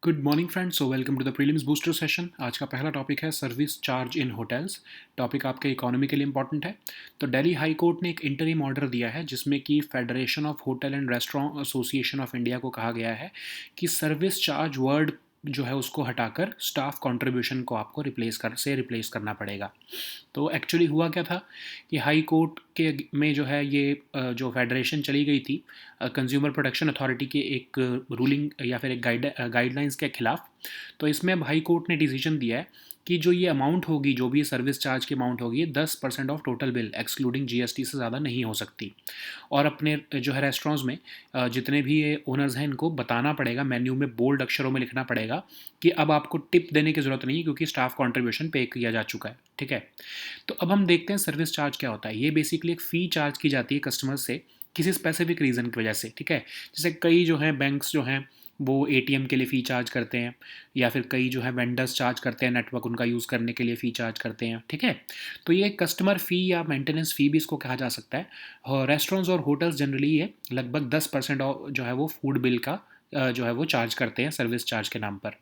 Good morning friends, so welcome to the prelims booster session. आज का पहला topic है service charge in hotels. Topic आपके economy के लिए इंपॉर्टेंट है। तो दिल्ली हाई कोर्ट ने एक इंटरिम ऑर्डर दिया है जिसमें कि federation of hotel and restaurant association of India को कहा गया है कि सर्विस चार्ज वर्ड जो है उसको हटाकर स्टाफ कंट्रीब्यूशन को आपको रिप्लेस करना पड़ेगा। तो एक्चुअली हुआ क्या था कि हाई कोर्ट के में जो है ये जो फेडरेशन चली गई थी कंज्यूमर प्रोटेक्शन अथॉरिटी के एक रूलिंग या फिर एक गाइडलाइंस के खिलाफ। तो इसमें अब हाई कोर्ट ने डिसीजन दिया है कि जो ये अमाउंट होगी, जो भी सर्विस चार्ज की अमाउंट होगी, 10% of total bill excluding GST से ज़्यादा नहीं हो सकती। और अपने जो है रेस्टोरेंट्स में जितने भी ये ओनर्स हैं इनको बताना पड़ेगा, मेन्यू में बोल्ड अक्षरों में लिखना पड़ेगा कि अब आपको टिप देने की ज़रूरत नहीं है क्योंकि स्टाफ कॉन्ट्रीब्यूशन पे किया जा चुका है। ठीक है। तो अब हम देखते हैं सर्विस चार्ज क्या होता है। ये बेसिकली एक फ़ी चार्ज की जाती है कस्टमर से किसी स्पेसिफिक रीज़न की वजह से। ठीक है। जैसे कई जो हैं बैंक्स जो हैं वो एटीएम के लिए फ़ी चार्ज करते हैं, या फिर कई जो है वेंडर्स चार्ज करते हैं नेटवर्क उनका यूज़ करने के लिए फ़ी चार्ज करते हैं। ठीक है। तो ये कस्टमर फ़ी या मेंटेनेंस फ़ी भी इसको कहा जा सकता है। और रेस्टोरेंट्स और होटल्स जनरली ये लगभग 10% जो है वो फूड बिल का जो है वो चार्ज करते हैं सर्विस चार्ज के नाम पर।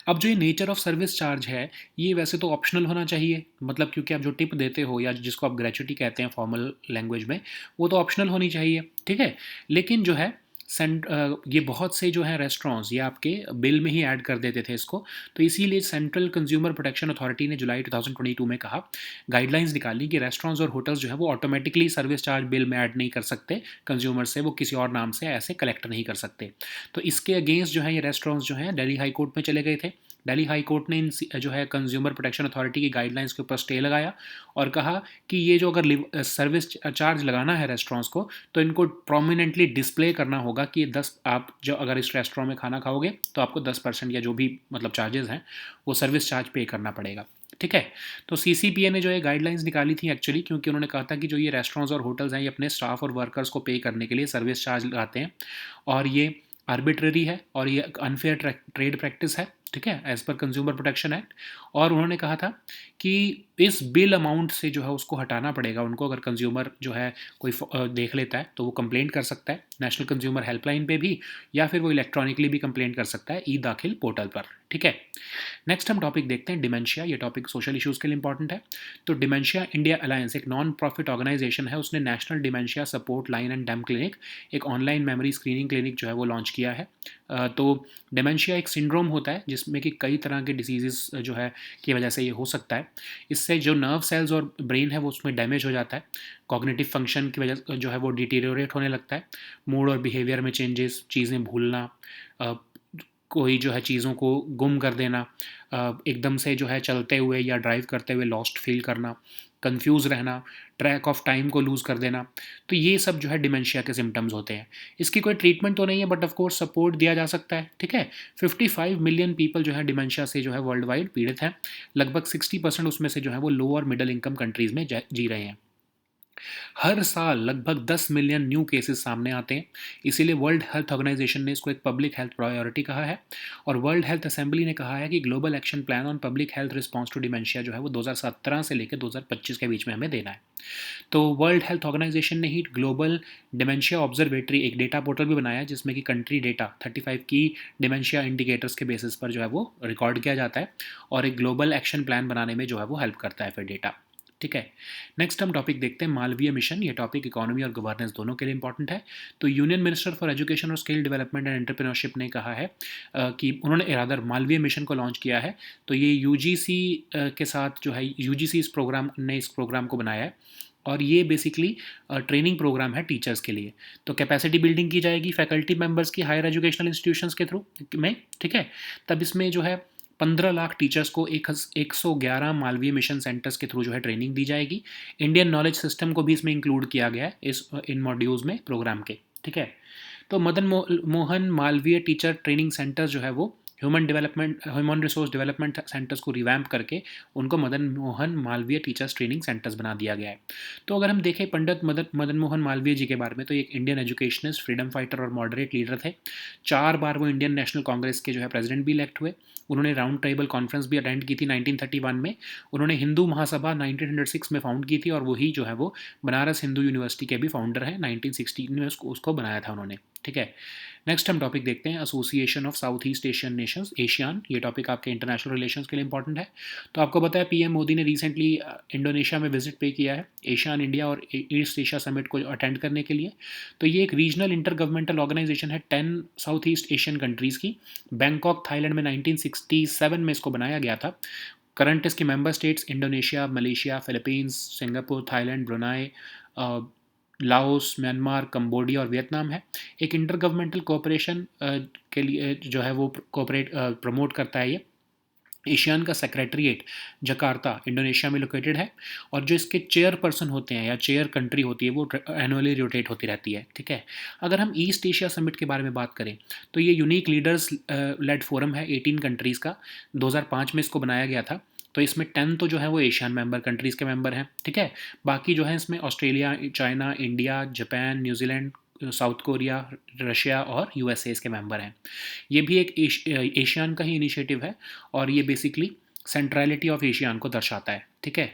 अब जो ये नेचर ऑफ सर्विस चार्ज है, ये वैसे तो ऑप्शनल होना चाहिए, मतलब क्योंकि आप जो टिप देते हो या जिसको आप ग्रेच्युटी कहते हैं फॉर्मल लैंग्वेज में, वो तो ऑप्शनल होनी चाहिए। ठीक है। लेकिन जो है ये बहुत से जो है रेस्टोरेंट्स ये आपके बिल में ही ऐड कर देते थे इसको। तो इसीलिए सेंट्रल कंज्यूमर प्रोटेक्शन अथॉरिटी ने जुलाई 2022 में कहा, गाइडलाइंस निकाली कि रेस्टोरेंट्स और होटल्स जो है वो ऑटोमेटिकली सर्विस चार्ज बिल में ऐड नहीं कर सकते कंज्यूमर से, वो किसी और नाम से ऐसे कलेक्ट नहीं कर सकते। तो इसके अगेंस्ट जो है ये रेस्टोरेंट्स जो हैं दिल्ली हाई कोर्ट में चले गए थे। दिल्ली हाई कोर्ट ने जो है कंज्यूमर प्रोटेक्शन अथॉरिटी की गाइडलाइंस के ऊपर स्टे लगाया और कहा कि ये जो अगर सर्विस चार्ज लगाना है रेस्टोरेंट्स को, तो इनको प्रोमिनेंटली डिस्प्ले करना होगा कि 10 आप जो अगर इस रेस्टोरेंट में खाना खाओगे तो आपको 10% या जो भी मतलब चार्जेस हैं वो सर्विस चार्ज पे करना पड़ेगा। ठीक है। तो सीसीपीए ने जो ये गाइडलाइंस निकाली थी एक्चुअली क्योंकि उन्होंने कहा था कि जो ये रेस्टोरेंट्स और होटल्स हैं ये अपने स्टाफ और वर्कर्स को पे करने के लिए सर्विस चार्ज लगाते हैं और ये आर्बिट्ररी है और ये अनफेयर ट्रेड प्रैक्टिस है। ठीक है, as per consumer protection act. और उन्होंने कहा था कि इस बिल अमाउंट से जो है उसको हटाना पड़ेगा उनको। अगर कंज्यूमर जो है कोई देख लेता है तो वो कंप्लेंट कर सकता है नेशनल कंज्यूमर हेल्पलाइन पे भी, या फिर वो इलेक्ट्रॉनिकली भी कंप्लेंट कर सकता है ई दाखिल पोर्टल पर। ठीक है। नेक्स्ट हम टॉपिक देखते हैं डिमेंशिया। ये टॉपिक सोशल इश्यूज़ के लिए इंपॉर्टेंट है। तो डिमेंशिया इंडिया अलायंस एक नॉन प्रॉफिट ऑर्गेनाइजेशन है, उसने national dementia support line and dem clinic, एक ऑनलाइन मेमोरी स्क्रीनिंग क्लिनिक जो है वो लॉन्च किया है। तो डिमेंशिया एक सिंड्रोम होता है जिसमें कि कई तरह के डिसीजेस जो है की वजह से ये हो सकता है। इससे जो नर्व सेल्स और ब्रेन है वो उसमें डैमेज हो जाता है, कॉग्निटिव फंक्शन की वजह जो है वो डिटीरियोरेट होने लगता है, मूड और बिहेवियर में चेंजेस, चीज़ें भूलना, अ, कोई जो है चीज़ों को गुम कर देना, एकदम से जो है चलते हुए या ड्राइव करते हुए लॉस्ट फील करना, कंफ्यूज रहना, ट्रैक ऑफ टाइम को लूज़ कर देना। तो ये सब जो है डिमेंशिया के सिम्टम्स होते हैं। इसकी कोई ट्रीटमेंट तो नहीं है बट ऑफ कोर्स सपोर्ट दिया जा सकता है। ठीक है। 55 मिलियन पीपल जो है डिमेंशिया से जो है वर्ल्ड वाइड पीड़ित हैं। लगभग 60% उसमें से जो है वो लो और मिडिल इनकम कंट्रीज़ में जी रहे हैं। हर साल लगभग 10 मिलियन न्यू केसेस सामने आते हैं। इसीलिए वर्ल्ड हेल्थ ऑर्गेनाइजेशन ने इसको एक पब्लिक हेल्थ प्रायोरिटी कहा है। और वर्ल्ड हेल्थ असेंबली ने कहा है कि global action plan on public health response to dementia जो है वो 2017 से लेकर 2025 के बीच में हमें देना है। तो वर्ल्ड हेल्थ ऑर्गेनाइजेशन ने ही ग्लोबल डिमेंशिया ऑब्जर्वेटरी एक डेटा पोर्टल भी बनाया है जिसमें कि कंट्री डेटा 35 की डिमेंशिया इंडिकेटर्स के बेसिस पर जो है वो रिकॉर्ड किया जाता है और एक ग्लोबल एक्शन प्लान बनाने में जो है वो हेल्प करता है फिर डेटा। ठीक है। नेक्स्ट हम टॉपिक देखते हैं मालवीय मिशन। ये टॉपिक इकोनॉमी और गवर्नेंस दोनों के लिए इंपॉर्टेंट है। तो यूनियन मिनिस्टर फॉर एजुकेशन और स्किल डेवलपमेंट एंड एंटरप्रेन्योरशिप ने कहा है कि उन्होंने इरादर मालवीय मिशन को लॉन्च किया है। तो ये यूजीसी के साथ जो है यूजीसी इस प्रोग्राम को बनाया है और ये बेसिकली ट्रेनिंग प्रोग्राम है टीचर्स के लिए। तो कैपेसिटी बिल्डिंग की जाएगी फैकल्टी मेंबर्स की हायर एजुकेशनल इंस्टीट्यूशंस के थ्रू में। ठीक है। तब इसमें जो है 15 लाख टीचर्स को 111 मालवीय मिशन सेंटर्स के थ्रू जो है ट्रेनिंग दी जाएगी। इंडियन नॉलेज सिस्टम को भी इसमें इंक्लूड किया गया है इन मॉड्यूल्स में प्रोग्राम के। ठीक है। तो Mohan Malviya teacher training centres जो है वो ह्यूमन रिसोर्स डेवलपमेंट सेंटर्स को रिवैम्प करके उनको Madan Mohan Malviya teachers training centres बना दिया गया है। तो अगर हम देखें पंडित मदन मोहन मालवीय जी के बारे में, तो एक इंडियन एजुकेशनिस्ट, फ्रीडम फाइटर और मॉडरेट लीडर थे। 4 बार वो इंडियन नेशनल कांग्रेस के जो है प्रेसिडेंट भी इलेक्ट हुए। उन्होंने राउंड टेबल कॉन्फ्रेंस भी अटेंड की थी 1931 में। उन्होंने हिंदू महासभा 1906 में फाउंड की थी और वही जो है वो बनारस हिंदू यूनिवर्सिटी के भी फाउंडर हैं। 1916 में उसको बनाया था उन्होंने। ठीक है। नेक्स्ट हम टॉपिक देखते हैं Association of South East Asian Nations, ASEAN. ये टॉपिक आपके इंटरनेशनल रिलेशंस के लिए इंपॉर्टेंट है। तो आपको पता है पीएम मोदी ने रिसेंटली इंडोनेशिया में विजिट पे किया है एशियान इंडिया और ईस्ट एशिया समिट को अटेंड करने के लिए। तो ये एक रीजनल इंटर गवर्नमेंटल ऑर्गेनाइजेशन है 10 साउथ ईस्ट एशियन कंट्रीज़ की। बैंकॉक थाईलैंड में 1967 में इसको बनाया गया था। करंट इसके member states Indonesia, Malaysia, Philippines, Singapore, Thailand, Brunei, Laos, Myanmar, Cambodia और वियतनाम है। एक इंटर गवर्नमेंटल कोऑपरेशन के लिए जो है वो कोऑपरेट प्रमोट करता है ये। एशियान का सेक्रेटरीट जकार्ता इंडोनेशिया में लोकेटेड है। और जो इसके चेयर पर्सन होते हैं या चेयर कंट्री होती है वो एनुअली रोटेट होती रहती है, ठीक है। अगर हम ईस्ट एशिया समिट के बारे में बात करें तो ये यूनिक लीडर्स लेड फोरम है 18 कंट्रीज़ का। 2005 में इसको बनाया गया था। तो इसमें 10 तो जो है वो एशियन मेंबर कंट्रीज़ के मेंबर हैं, ठीक है। बाकी जो है इसमें Australia, China, India, Japan, New Zealand, south Korea, Russia और यूएसए इसके मेंबर हैं। ये भी एक एशियान का ही इनिशिएटिव है और ये बेसिकली सेंट्रलिटी ऑफ एशियान को दर्शाता है, ठीक है।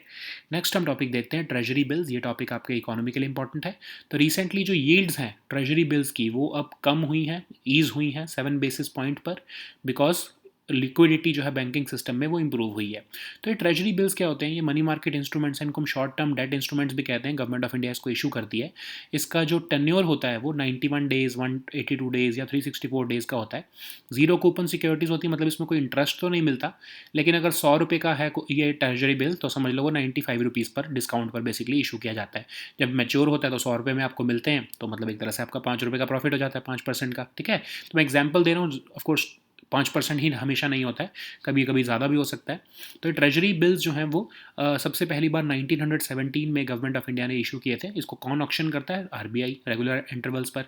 नेक्स्ट हम टॉपिक देखते हैं ट्रेजरी बिल्स। ये टॉपिक आपके इकोनॉमी के लिए इंपॉर्टेंट है। तो रिसेंटली जो यील्ड्स हैं ट्रेजरी बिल्स की वो अब कम हुई हैं, ईज हुई हैं 7 बेसिस पॉइंट पर, बिकॉज लिक्विडिटी जो है बैंकिंग सिस्टम में वो इंप्रूव हुई है। तो ये ट्रेजरी बिल्स क्या होते हैं? ये मनी मार्केट इंस्ट्रूमेंट्स हैं, इनको हम शॉर्ट टर्म डेट इंस्ट्रूमेंट्स भी कहते हैं। गवर्नमेंट ऑफ इंडिया इसको इशू करती है। इसका जो टेन्योर होता है वो 91 डेज़, 182 डेज़ या 364 डेज़ का होता है। जीरो कूपन सिक्योरिटीज़ होती है, मतलब इसमें कोई इंटरेस्ट तो नहीं मिलता। लेकिन अगर 100 रुपये का है ये ट्रेजरी बिल तो समझ लो वो 95 रुपीज़ पर डिस्काउंट पर बेसिकली इशू किया जाता है। जब मैच्योर होता है तो 100 रुपये में आपको मिलते हैं, तो मतलब एक तरह से आपका 5 रुपये का प्रॉफिट हो जाता है, 5% का, ठीक है। तो मैं एग्जाम्पल दे रहा हूँ, ऑफकोर्स 5% ही हमेशा नहीं होता है, कभी कभी ज़्यादा भी हो सकता है। तो ट्रेजरी बिल्स जो हैं वो सबसे पहली बार 1917 में गवर्नमेंट ऑफ इंडिया ने इशू किए थे। इसको कौन ऑक्शन करता है? आरबीआई, रेगुलर इंटरवल्स पर।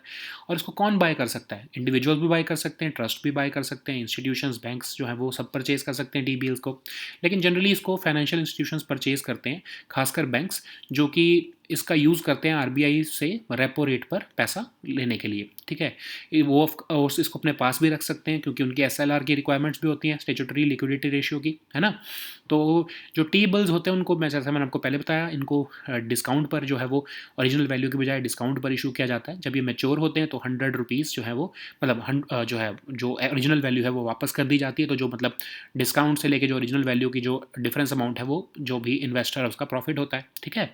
और इसको कौन बाय कर सकता है? इंडिविजुअल भी बाय कर सकते हैं, ट्रस्ट भी बाय कर सकते हैं, इंस्टीट्यूशंस, बैंक्स जो है वो सब परचेज कर सकते हैं टी बिल्स को। लेकिन जनरली इसको फाइनेंशियल इंस्टीट्यूशंस परचेज करते हैं, खासकर बैंक्स, जो कि इसका यूज़ करते हैं आरबीआई से रेपो रेट पर पैसा लेने के लिए, ठीक है। वो इसको अपने पास भी रख सकते हैं क्योंकि उनकी एसएलआर की रिक्वायरमेंट्स भी होती हैं, स्टैट्यूटरी लिक्विडिटी रेशियो की, है ना। तो जो टी बिल्स होते हैं उनको जैसा मैंने आपको पहले बताया, इनको डिस्काउंट पर जो है वो ओरिजिनल वैल्यू के बजाय डिस्काउंट पर इशू किया जाता है। जब ये मैच्योर होते हैं तो 100 रुपीज़ जो है वो मतलब जो है जो ओरिजिनल वैल्यू है वो वापस कर दी जाती है। तो जो मतलब डिस्काउंट से लेके जो ओरिजिनल वैल्यू की जो डिफरेंस अमाउंट है वो जो भी इन्वेस्टर है उसका प्रॉफिट होता है, ठीक है।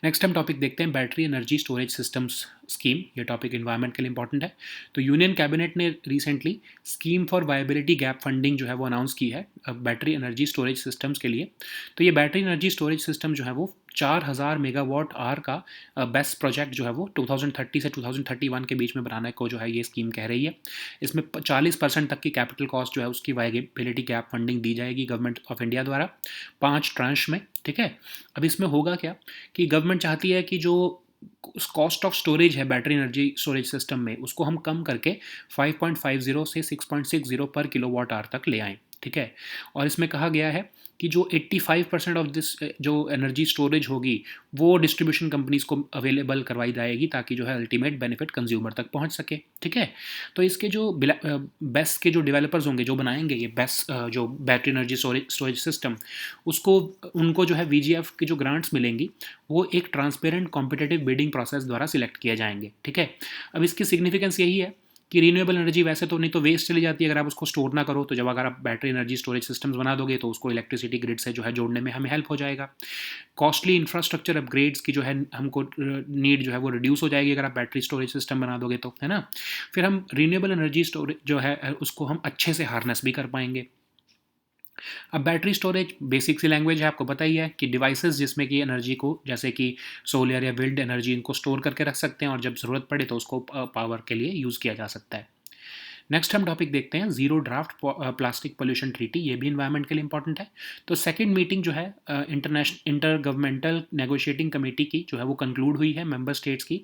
नेक्स्ट हम टॉपिक देखते हैं battery energy storage systems scheme. ये टॉपिक इन्वायरमेंट के लिए इंपॉर्टेंट है। तो यूनियन कैबिनेट ने recently scheme for viability gap funding जो है वो अनाउंस की है बैटरी एनर्जी स्टोरेज सिस्टम्स के लिए। तो ये बैटरी एनर्जी स्टोरेज सिस्टम जो है वो 4000 मेगावाट आवर का बेस्ट प्रोजेक्ट जो है वो 2030 से 2031 के बीच में बनाने को जो है ये स्कीम कह रही है। इसमें 40% तक की कैपिटल कॉस्ट जो है उसकी वायबिलिटी गैप फंडिंग दी जाएगी गवर्नमेंट ऑफ इंडिया द्वारा 5 ट्रांश में, ठीक है। अब इसमें होगा क्या कि गवर्नमेंट चाहती है कि जो कॉस्ट ऑफ स्टोरेज है बैटरी एनर्जी स्टोरेज सिस्टम में उसको हम कम करके 5.50 से 6.60 पर किलोवाट आवर तक ले आएँ, ठीक है। और इसमें कहा गया है कि जो 85% ऑफ दिस जो एनर्जी स्टोरेज होगी वो डिस्ट्रीब्यूशन कंपनीज को अवेलेबल करवाई जाएगी ताकि जो है अल्टीमेट बेनिफिट कंज्यूमर तक पहुंच सके, ठीक है। तो इसके जो बेस्ट के जो डेवलपर्स होंगे जो बनाएंगे ये बेस्ट जो बैटरी एनर्जी स्टोरेज सिस्टम, उसको उनको जो है वीजीएफ की जो ग्रांट्स मिलेंगी वो एक ट्रांसपेरेंट कॉम्पिटेटिव बिडिंग प्रोसेस द्वारा सिलेक्ट किए जाएंगे, ठीक है। अब इसकी सिग्निफिकेंस यही है कि रीन्यूएबल एनर्जी वैसे तो नहीं तो वेस्ट चली जाती है अगर आप उसको स्टोर ना करो। तो जब अगर आप बैटरी एनर्जी स्टोरेज सिस्टम्स बना दोगे तो उसको इलेक्ट्रिसिटी ग्रिड से जो है जोड़ने में हमें हेल्प हो जाएगा। कॉस्टली इंफ्रास्ट्रक्चर अपग्रेड्स की जो है हमको नीड जो है वो रिड्यूस हो जाएगी अगर आप बैटरी स्टोरेज सिस्टम बना दोगे तो, है ना। फिर हम रीन्यूएबल एनर्जी स्टोरेज जो है उसको हम अच्छे से हार्नेस भी कर पाएंगे। अब बैटरी स्टोरेज बेसिक सी लैंग्वेज है, आपको पता ही है कि डिवाइसेस जिसमें कि एनर्जी को जैसे कि सोलर या विंड एनर्जी इनको स्टोर करके रख सकते हैं और जब ज़रूरत पड़े तो उसको पावर के लिए यूज़ किया जा सकता है। नेक्स्ट हम टॉपिक देखते हैं zero draft plastic pollution treaty. ये भी इन्वायरमेंट के लिए इंपॉर्टेंट है। तो सेकंड मीटिंग जो है इंटर गवर्नमेंटल नेगोशिएटिंग कमेटी की जो है वो कंक्लूड हुई है मेंबर स्टेट्स की।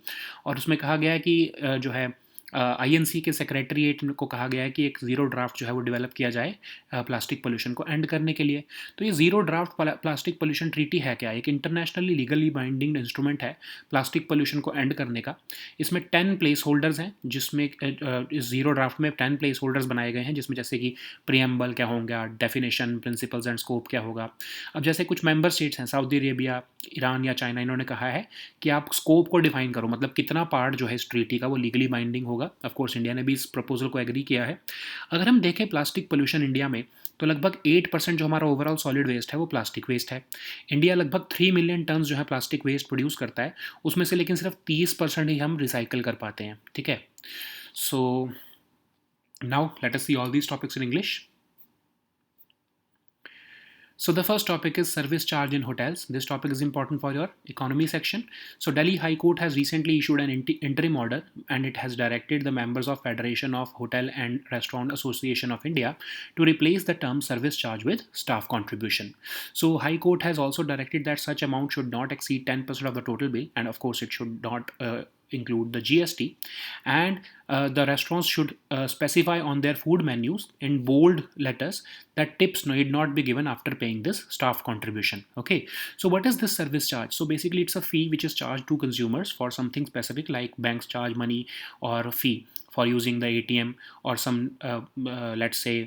और उसमें कहा गया है कि जो है INC के सेक्रेटरीट को कहा गया है कि एक ज़ीरो ड्राफ्ट जो है वो डेवलप किया जाए प्लास्टिक पोल्यूशन को एंड करने के लिए। तो ये zero draft plastic pollution treaty है क्या? एक इंटरनेशनली लीगली बाइंडिंग इंस्ट्रूमेंट है प्लास्टिक पोल्यूशन को एंड करने का। इसमें 10 प्लेस होल्डर्स हैं, जिसमें इस ज़ीरो ड्राफ्ट में 10 प्लेस होल्डर्स बनाए गए हैं, जिसमें जैसे कि प्रियम्बल क्या होगा, डेफिनेशन, प्रिंसिपल्स एंड स्कोप क्या होगा। अब जैसे कुछ मेंबर स्टेट्स हैं, सऊदी अरेबिया, ईरान या चाइना, इन्होंने कहा है कि आप स्कोप को डिफाइन करो, मतलब कितना पार्ट जो है इस ट्रीटी का वो लीगली बाइंडिंग होगा। ऑफ कोर्स इंडिया ने भी इस प्रपोजल को एग्री किया है। अगर हम देखें प्लास्टिक पोल्यूशन इंडिया में, तो लगभग 8% जो हमारा ओवरऑल सॉलिड वेस्ट है वो प्लास्टिक वेस्ट है। इंडिया लगभग 3 मिलियन टन जो है प्लास्टिक वेस्ट प्रोड्यूस करता है, उसमें से लेकिन सिर्फ 30% ही हम रिसाइकल कर पाते हैं। ठीक है, so now let us see all these topics in English. So the first topic is service charge in hotels. This topic is important for your economy section. So Delhi High Court has recently issued an interim order, and it has directed the members of Federation of Hotel and Restaurant Association of India to replace the term service charge with staff contribution. So High Court has also directed that such amount should not exceed 10% of the total bill, and of course it should not include the GST, and the restaurants should specify on their food menus in bold letters that tips need not be given after paying this staff contribution. Okay, so what is this service charge? So basically it's a fee which is charged to consumers for something specific, like banks charge money or a fee for using the ATM, or some let's say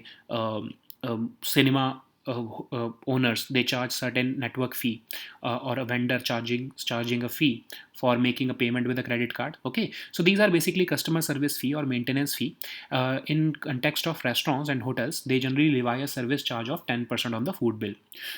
cinema owners, they charge certain network fee, or a vendor charging a fee for making a payment with a credit card. Okay, so these are basically customer service fee or maintenance fee. In context of restaurants and hotels, they generally levy a service charge of 10% on the food bill.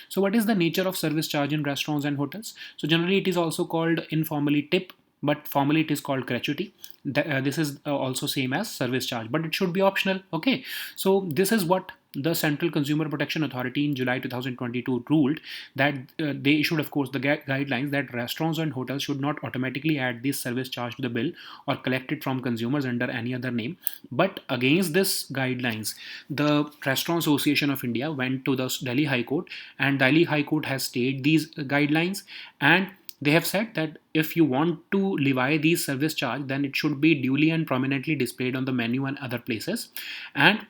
So what is the nature of service charge in restaurants and hotels? So generally it is also called informally tip, but formally it is called gratuity. This is also same as service charge, but it should be optional. Okay, so this is what the Central Consumer Protection Authority in July 2022 ruled, that they issued, of course, the guidelines that restaurants and hotels should not automatically add this service charge to the bill or collect it from consumers under any other name. But against this guidelines, the Restaurant Association of India went to the Delhi High Court, and Delhi High Court has stayed these guidelines, and they have said that if you want to levy these service charge, then it should be duly and prominently displayed on the menu and other places. And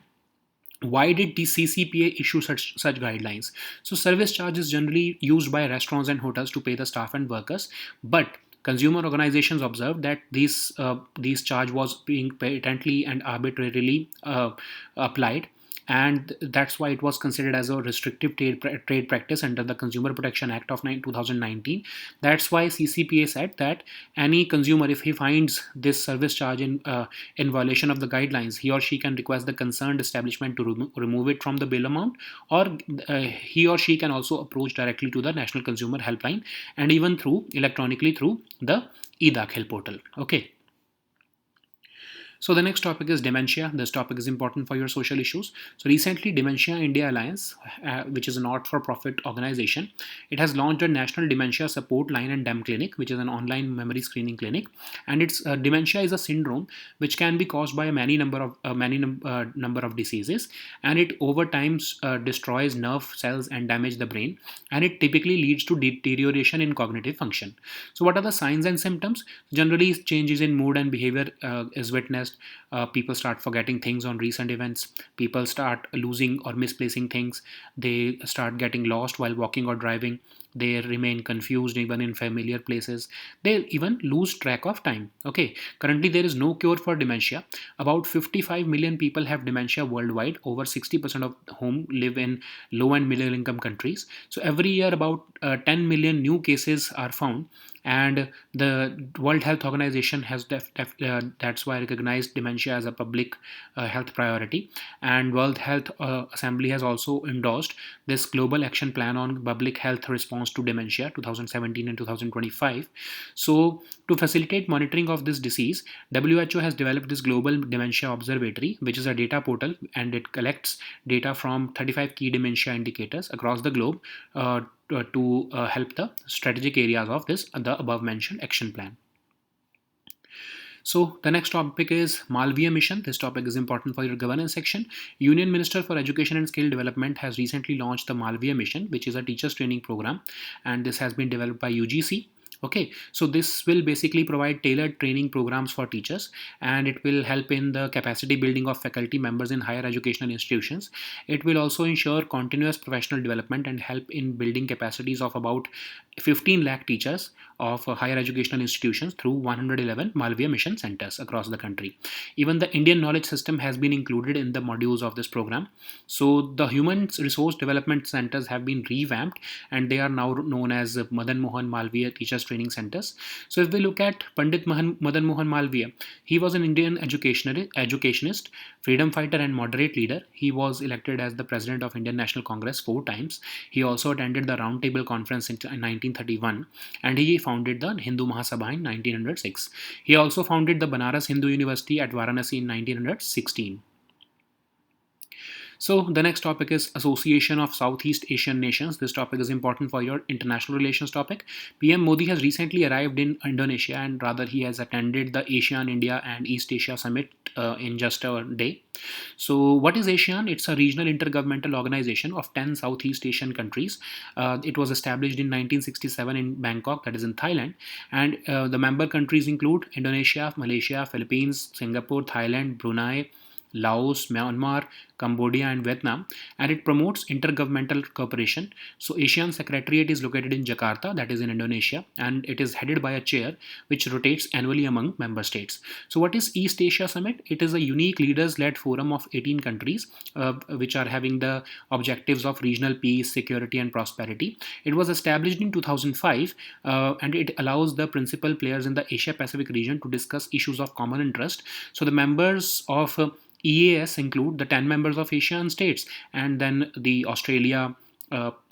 why did the CCPA issue such guidelines? So service charge is generally used by restaurants and hotels to pay the staff and workers, but consumer organizations observed that these charge was being patently and arbitrarily applied, and that's why it was considered as a restrictive trade practice under the Consumer Protection Act of 2019. That's why CCPA said that any consumer, if he finds this service charge in violation of the guidelines, he or she can request the concerned establishment to remove it from the bill amount, or he or she can also approach directly to the National Consumer Helpline, and even electronically through the eDakhil portal. Okay. So the next topic is dementia. This topic is important for your social issues. So recently, Dementia India Alliance, which is a not-for-profit organization, it has launched a national dementia support line and DEM clinic, which is an online memory screening clinic. And it's dementia is a syndrome which can be caused by a number of diseases, and it over time destroys nerve cells and damage the brain, and it typically leads to deterioration in cognitive function. So what are the signs and symptoms? Generally, changes in mood and behavior is witnessed. People start forgetting things on recent events. People start losing or misplacing things. They start getting lost while walking or driving. They remain confused even in familiar places. They even lose track of time. Okay, currently there is no cure for dementia. About 55 million people have dementia worldwide, over 60% of whom live in low and middle income countries. So every year about 10 million new cases are found, and the World Health Organization has that's why recognized dementia as a public health priority, and World Health Assembly has also endorsed this Global Action Plan on Public Health Response to Dementia 2017 and 2025. So to facilitate monitoring of this disease, WHO has developed this Global Dementia Observatory, which is a data portal, and it collects data from 35 key dementia indicators across the globe to help the strategic areas of the above mentioned action plan. So the next topic is Malviya Mission. This topic is important for your governance section. Union Minister for Education and Skill Development has recently launched the Malviya Mission, which is a teachers training program, and this has been developed by UGC. Okay, so this will basically provide tailored training programs for teachers, and it will help in the capacity building of faculty members in higher educational institutions. It will also ensure continuous professional development and help in building capacities of about 15 lakh teachers of higher educational institutions through 111 Malviya mission centers across the country. Even the Indian knowledge system has been included in the modules of this program. So the human resource development centers have been revamped, and they are now known as Madan Mohan Malviya Teachers Training Centers. So if we look at Pandit Madan Mohan Malviya, he was an Indian educationist, freedom fighter, and moderate leader. He was elected as the president of Indian National Congress 4 times. He also attended the Round Table Conference in 1931, and he founded the Hindu Mahasabha in 1906. He also founded the Banaras Hindu University at Varanasi in 1916. So the next topic is Association of Southeast Asian Nations. This topic is important for your international relations topic. PM Modi has recently arrived in Indonesia, and rather he has attended the ASEAN India and East Asia Summit in just a day. So what is ASEAN? It's a regional intergovernmental organization of 10 Southeast Asian countries. It was established in 1967 in Bangkok, that is in Thailand, and the member countries include Indonesia, Malaysia, Philippines, Singapore, Thailand, Brunei, Laos, Myanmar, Cambodia, and Vietnam, and it promotes intergovernmental cooperation. So, ASEAN Secretariat is located in Jakarta, that is in Indonesia, and it is headed by a chair which rotates annually among member states. So, what is East Asia Summit? It is a unique leaders-led forum of 18 countries which are having the objectives of regional peace, security, and prosperity. It was established in 2005, and it allows the principal players in the Asia Pacific region to discuss issues of common interest. So, the members of EAS include the 10 members of ASEAN states, and then the Australia,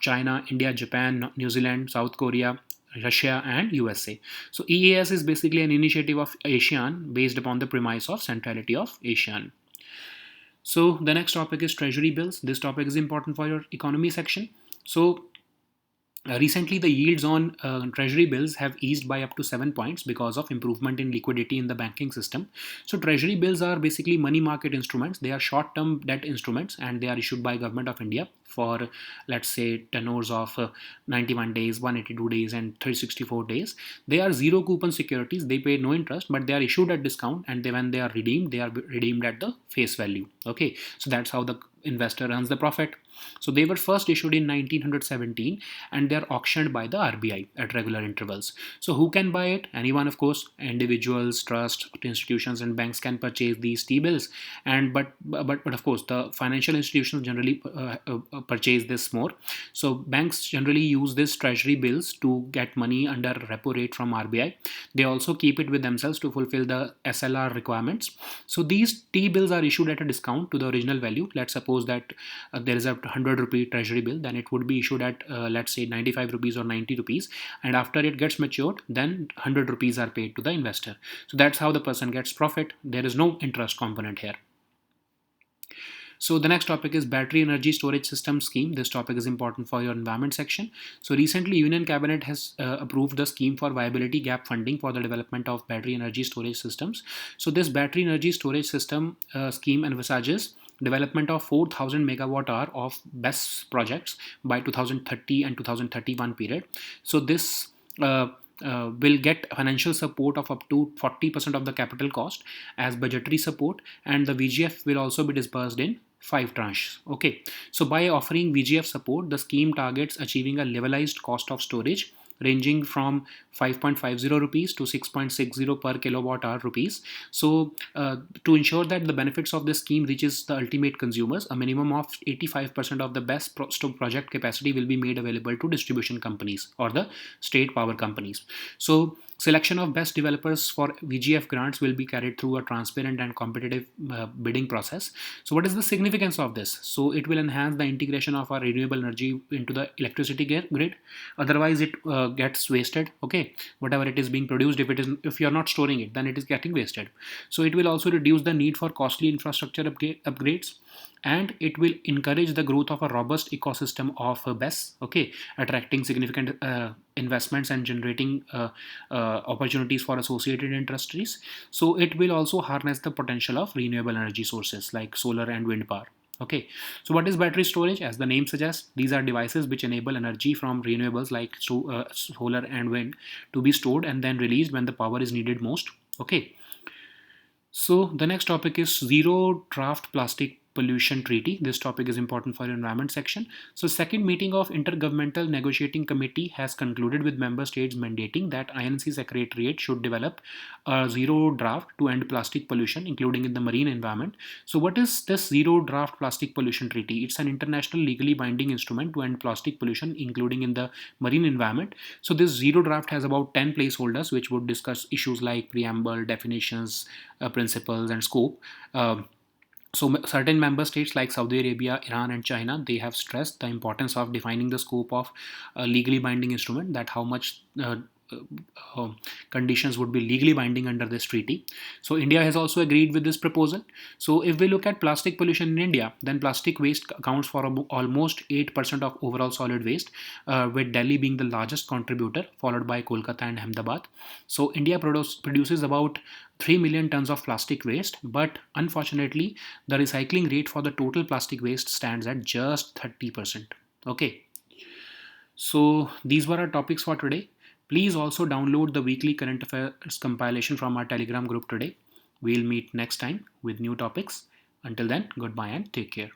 China, India, Japan, New Zealand, South Korea, Russia, and USA. So EAS is basically an initiative of ASEAN based upon the premise of centrality of ASEAN. So the next topic is treasury bills. This topic is important for your economy section. So recently, the yields on treasury bills have eased by up to 7 points because of improvement in liquidity in the banking system. So, treasury bills are basically money market instruments. They are short-term debt instruments, and they are issued by Government of India for, let's say, tenors of 91 days, 182 days, and 364 days. They are zero coupon securities. They pay no interest, but they are issued at discount, and when they are redeemed at the face value. Okay, so that's how the investor earns the profit. So they were first issued in 1917, and they are auctioned by the RBI at regular intervals. So who can buy it? Anyone, of course. Individuals, trusts, institutions, and banks can purchase these T-bills. And but of course, the financial institutions generally purchase this more. So banks generally use this treasury bills to get money under repo rate from RBI. They also keep it with themselves to fulfill the SLR requirements. So these T-bills are issued at a discount to the original value. Let's suppose that there is a 100 rupee treasury bill, then it would be issued at let's say 95 rupees or 90 rupees, and after it gets matured, then 100 rupees are paid to the investor. So that's how the person gets profit. There is no interest component here. So the next topic is battery energy storage system scheme. This topic is important for your environment section. So recently Union Cabinet has approved the scheme for viability gap funding for the development of battery energy storage systems. So this battery energy storage system scheme envisages development of 4,000 megawatt hour of BESS projects by 2030 and 2031 period. So this will get financial support of up to 40% of the capital cost as budgetary support, and the VGF will also be disbursed in 5 tranches. Okay, so by offering VGF support, the scheme targets achieving a levelized cost of storage ranging from 5.50 rupees to 6.60 per kilowatt hour rupees. So to ensure that the benefits of this scheme reaches the ultimate consumers, a minimum of 85% of the best project capacity will be made available to distribution companies or the state power companies. So selection of best developers for VGF grants will be carried through a transparent and competitive bidding process. So what is the significance of this? So it will enhance the integration of our renewable energy into the electricity grid. Otherwise it gets wasted. Okay, whatever it is being produced, if you are not storing it, then it is getting wasted. So it will also reduce the need for costly infrastructure upgrades, and it will encourage the growth of a robust ecosystem of BESS, okay, attracting significant investments and generating opportunities for associated industries. So it will also harness the potential of renewable energy sources like solar and wind power. Okay, so what is battery storage? As the name suggests, these are devices which enable energy from renewables like solar and wind to be stored and then released when the power is needed most. Okay, so the next topic is zero draft plastic pollution treaty. This topic is important for environment section. So second meeting of intergovernmental negotiating committee has concluded with member states mandating that INC secretariat should develop a zero draft to end plastic pollution, including in the marine environment. So what is this zero draft plastic pollution treaty? It's an international legally binding instrument to end plastic pollution, including in the marine environment. So this zero draft has about 10 placeholders which would discuss issues like preamble, definitions, principles and scope. So certain member states like Saudi Arabia, Iran and China, they have stressed the importance of defining the scope of a legally binding instrument, that how much uh, conditions would be legally binding under this treaty. So India has also agreed with this proposal. So if we look at plastic pollution in India, then plastic waste accounts for almost 8% of overall solid waste, with Delhi being the largest contributor, followed by Kolkata and Ahmedabad. So India produces about 3 million tons of plastic waste, but unfortunately, the recycling rate for the total plastic waste stands at just 30%. Okay, so these were our topics for today. Please also download the weekly current affairs compilation from our Telegram group today. We'll meet next time with new topics. Until then, goodbye and take care.